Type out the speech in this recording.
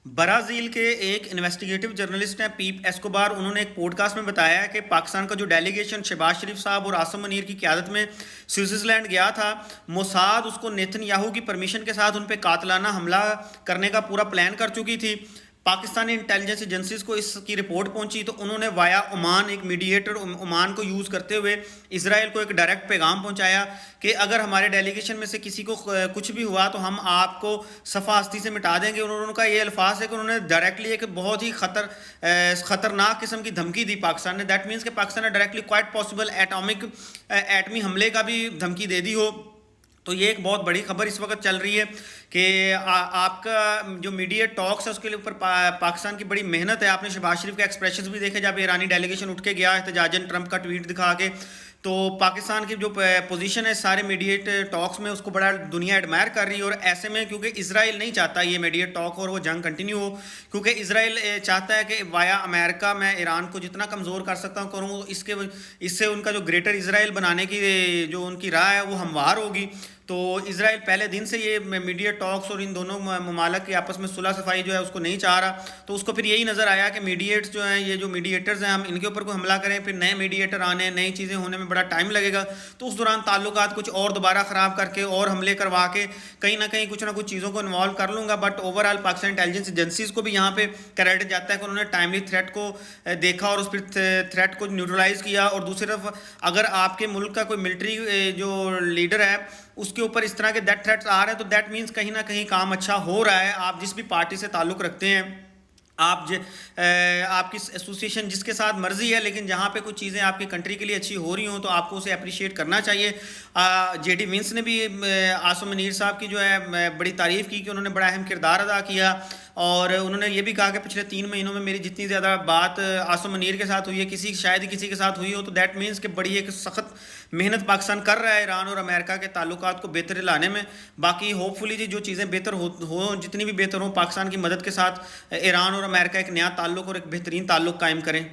Brazil के एक investigative journalist हैं पीप एस्कोबार। उन्होंने एक पॉडकास्ट में बताया है कि पाकिस्तान का जो डेलीगेशन शहबाज शरीफ साहब और आसिम मुनीर की क़यादत में स्विट्ज़रलैंड गया था, मोसाद उसको नेतन्याहू की परमिशन के साथ उन पे कातलाना हमला करने का पूरा प्लान कर चुकी थी। पाकिस्तानी इंटेलिजेंस एजेंसीज को इसकी रिपोर्ट पहुंची तो उन्होंने वाया ओमान एक मीडिएटर ओमान को यूज़ करते हुए इसराइल को एक डायरेक्ट पैगाम पहुंचाया कि अगर हमारे डेलीगेशन में से किसी को कुछ भी हुआ तो हम आपको सफ़ा हस्ती से मिटा देंगे। उन्होंने कहा, ये अल्फाज है कि उन्होंने डायरेक्टली एक बहुत ही ख़तरनाक किस्म की धमकी दी पाकिस्तान ने। दैट मीन्स कि पाकिस्तान ने डायरेक्टली क्वाइट पॉसिबल एटमी हमले का भी धमकी दे दी हो। तो ये एक बहुत बड़ी खबर इस वक्त चल रही है कि आपका जो मीडिया टॉक्स है उसके ऊपर पाकिस्तान की बड़ी मेहनत है। आपने शहबाज शरीफ के एक्सप्रेशंस भी देखे जब ईरानी डेलीगेशन उठ के गया एहतजाजन ट्रंप का ट्वीट दिखा के। तो पाकिस्तान की जो पोजीशन है सारे मीडिएट टॉक्स में उसको बड़ा दुनिया एडमायर कर रही है। और ऐसे में क्योंकि इसराइल नहीं चाहता ये मीडिएट टॉक और वो जंग कंटिन्यू हो, क्योंकि इसराइल चाहता है कि वाया अमेरिका मैं ईरान को जितना कमज़ोर कर सकता हूँ करूँ, इससे उनका जो ग्रेटर इसराइल बनाने की जो उनकी राह है वो हमवार होगी। तो इसराइल पहले दिन से ये मीडिया टॉक्स और इन दोनों ममालक की आपस में सुलह सफाई जो है उसको नहीं चाह रहा। तो उसको फिर यही नज़र आया कि मीडिएट्स जो हैं, ये जो मीडिएटर्स हैं, हम इनके ऊपर कोई हमला करें, फिर नए मीडिएटर आने, नई चीज़ें होने में बड़ा टाइम लगेगा। तो उस दौरान ताल्लुकात कुछ और दोबारा ख़राब करके और हमले करवा के कहीं ना कुछ चीज़ों को इन्वॉल्व कर लूँगा। But overall Pakistan intelligence agencies को भी यहाँ पे क्रेडिट जाता है कि उन्होंने टाइमली थ्रेट को देखा और उस पर थ्रेट को न्यूट्रलाइज़ किया। और दूसरी तरफ अगर आपके मुल्क का कोई मिलिट्री जो लीडर है उसके ऊपर इस तरह के डेथ थ्रेट्स आ रहे हैं तो दैट मीन्स कहीं ना कहीं काम अच्छा हो रहा है। आप जिस भी पार्टी से ताल्लुक़ रखते हैं, आपकी एसोसिएशन जिसके साथ मर्जी है, लेकिन जहाँ पे कुछ चीज़ें आपकी कंट्री के लिए अच्छी हो रही हों तो आपको उसे अप्रिशिएट करना चाहिए। जेडी विंस ने भी आसिम मुनीर साहब की जो है बड़ी तारीफ़ की कि उन्होंने बड़ा अहम किरदार अदा किया। और उन्होंने ये भी कहा कि पिछले 3 महीनों में मेरी जितनी ज़्यादा बात आसिम मुनीर के साथ हुई है शायद ही किसी के साथ हुई हो। तो दैट मीन्स कि बड़ी एक सख्त मेहनत पाकिस्तान कर रहा है ईरान और अमेरिका के ताल्लुकात को बेहतर लाने में। बाकी होपफुली जी जो चीज़ें बेहतर हो जितनी भी बेहतर हो, पाकिस्तान की मदद के साथ ईरान और अमेरिका एक नया ताल्लुक़ और एक बेहतरीन ताल्लुक़ कायम करें।